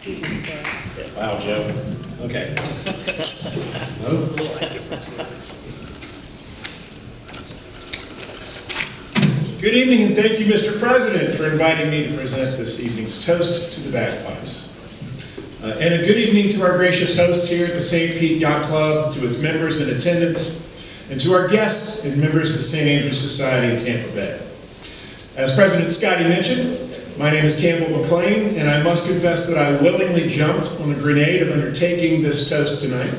Wow, Joe. Okay. Good evening, and thank you, Mr. President, for inviting me to present this evening's toast to the Bagpipes. And a good evening to our gracious hosts here at the St. Pete Yacht Club, to its members in attendance, and to our guests and members of the St. Andrews Society of Tampa Bay. As President Scotty mentioned, my name is Campbell McLean, and I must confess that I willingly jumped on the grenade of undertaking this toast tonight.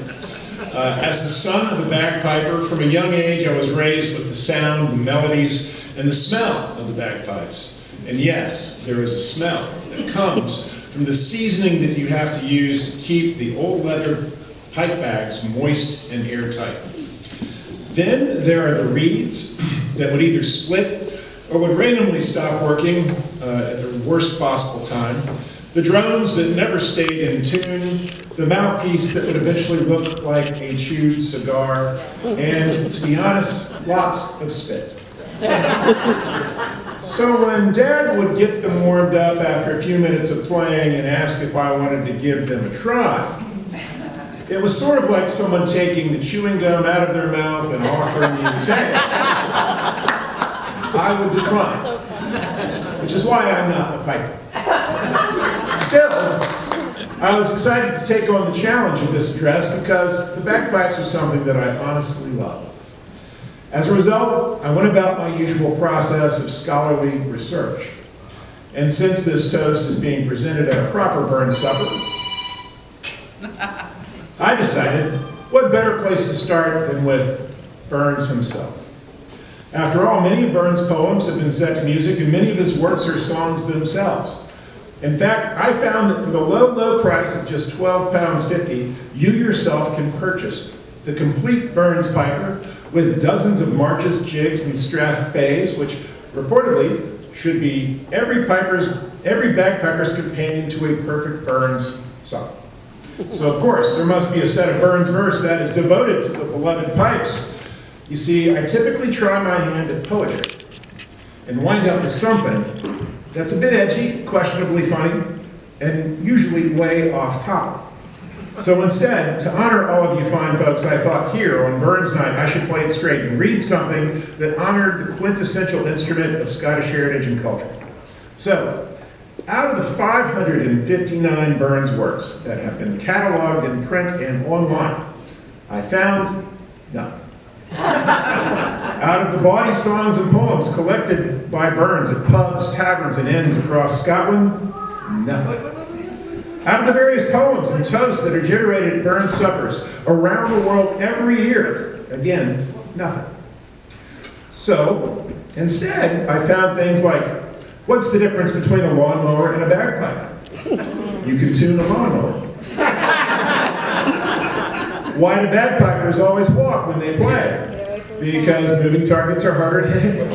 As the son of a bagpiper, from a young age I was raised with the sound, the melodies, and the smell of the bagpipes. And yes, there is a smell that comes from the seasoning that you have to use to keep the old leather pipe bags moist and airtight. Then there are the reeds that would either split or would randomly stop working at the worst possible time, the drones that never stayed in tune, the mouthpiece that would eventually look like a chewed cigar, and, to be honest, lots of spit. So when Dad would get them warmed up after a few minutes of playing and ask if I wanted to give them a try, it was sort of like someone taking the chewing gum out of their mouth and offering me the taste. I would decline, which is why I'm not a piper. Still, I was excited to take on the challenge of this address because the bagpipes are something that I honestly love. As a result, I went about my usual process of scholarly research. And since this toast is being presented at a proper burn supper, I decided what better place to start than with Burns himself. After all, many of Burns' poems have been set to music, and many of his works are songs themselves. In fact, I found that for the low, low price of just £12.50, you yourself can purchase the complete Burns Piper with dozens of marches, jigs, and strathspeys, which reportedly should be every bagpiper's companion to a perfect Burns song. So of course, there must be a set of Burns verse that is devoted to the beloved pipes. You see, I typically try my hand at poetry and wind up with something that's a bit edgy, questionably funny, and usually way off topic. So instead, to honor all of you fine folks, I thought here on Burns Night I should play it straight and read something that honored the quintessential instrument of Scottish heritage and culture. So, out of the 559 Burns works that have been cataloged in print and online, I found none. Out of the bawdy songs and poems collected by Burns at pubs, taverns, and inns across Scotland, nothing. Out of the various poems and toasts that are generated at Burns suppers around the world every year, again, nothing. So, instead, I found things like, what's the difference between a lawnmower and a bagpipe? You can tune a lawnmower. Why do bagpipers always walk when they play? Because moving targets are harder to hit.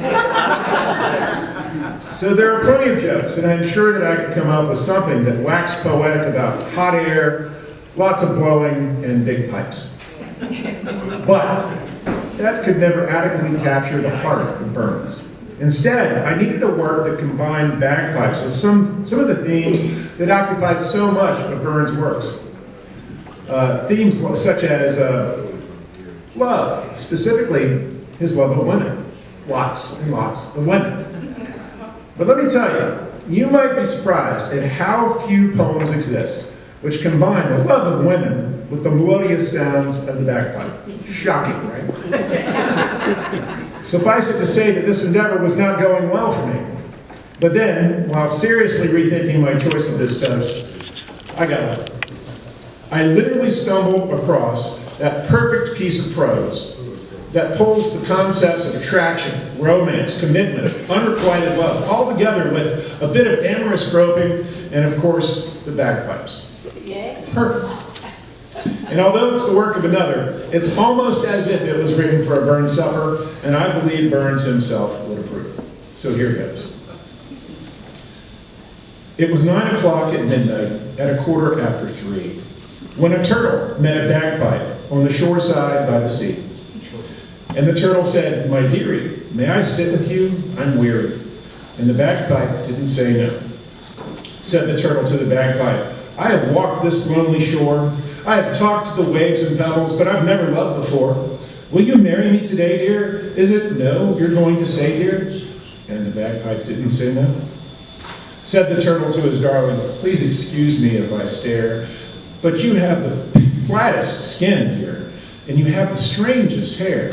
So there are plenty of jokes, and I'm sure that I could come up with something that waxed poetic about hot air, lots of blowing, and big pipes. But that could never adequately capture the heart of Burns. Instead, I needed a work that combined bagpipes with some of the themes that occupied so much of Burns' works. Themes such as love, specifically his love of women. Lots and lots of women. But let me tell you, you might be surprised at how few poems exist which combine the love of women with the melodious sounds of the bagpipe. Shocking, right? Suffice it to say that this endeavor was not going well for me. But then, while seriously rethinking my choice of this toast, I got lucky. I literally stumbled across that perfect piece of prose that pulls the concepts of attraction, romance, commitment, unrequited love, all together with a bit of amorous groping, and of course, the bagpipes. Perfect. And although it's the work of another, it's almost as if it was written for a Burns supper, and I believe Burns himself would approve. So here goes. It was 9 o'clock at midnight, at 3:15, when a turtle met a bagpipe on the shore side by the sea. And the turtle said, "My dearie, may I sit with you? I'm weary." And the bagpipe didn't say no. Said the turtle to the bagpipe, I have walked this lonely shore. I have talked to the waves and pebbles, but I've never loved before. Will you marry me today, dear? Is it no you're going to say, dear? And the bagpipe didn't say no. Said the turtle to his darling, please excuse me if I stare, but you have the flattest skin, dear, and you have the strangest hair.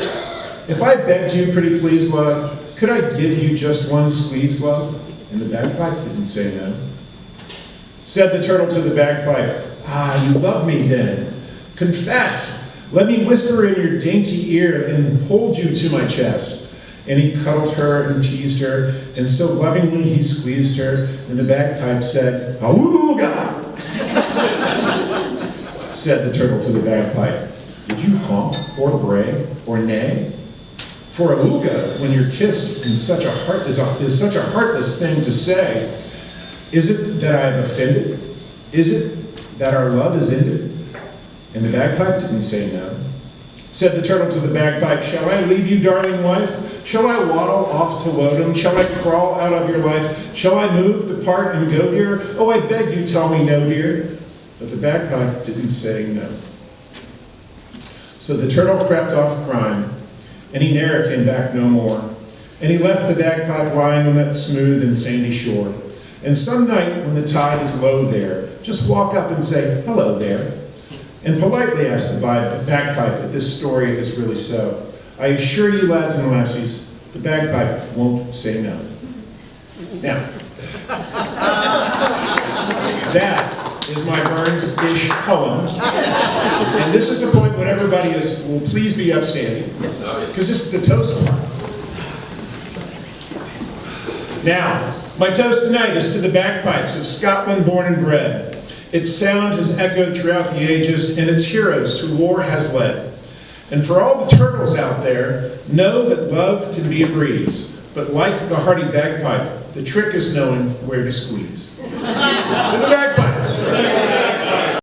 If I begged you, pretty please, love, could I give you just one squeeze, love? And the bagpipe didn't say no. Said the turtle to the bagpipe, ah, you love me then. Confess, let me whisper in your dainty ear and hold you to my chest. And he cuddled her and teased her, and so lovingly he squeezed her, and the bagpipe said, awooga! Said the turtle to the bagpipe, did you honk or bray or neigh? For awooga, when you're kissed in such a heart, is such a heartless thing to say. Is it that I have offended? Is it that our love is ended? And the bagpipe didn't say no. Said the turtle to the bagpipe, shall I leave you, darling wife? Shall I waddle off to Woden? Shall I crawl out of your life? Shall I move, depart, and go, dear? Oh, I beg you, tell me no, dear. But the bagpipe didn't say no. So the turtle crept off crying, and he ne'er came back no more. And he left the bagpipe lying on that smooth and sandy shore. And some night, when the tide is low there, just walk up and say, hello there. And politely ask the bagpipe if this story is really so. I assure you, lads and lassies, the bagpipe won't say no. Now, that is my Burns-ish poem. And this is the point when everybody will please be upstanding, because this is the toast part. Now, my toast tonight is to the bagpipes of Scotland born and bred. Its sound has echoed throughout the ages, and its heroes to war has led. And for all the turtles out there, know that love can be a breeze, but like the hearty bagpipe, the trick is knowing where to squeeze. To the bagpipes!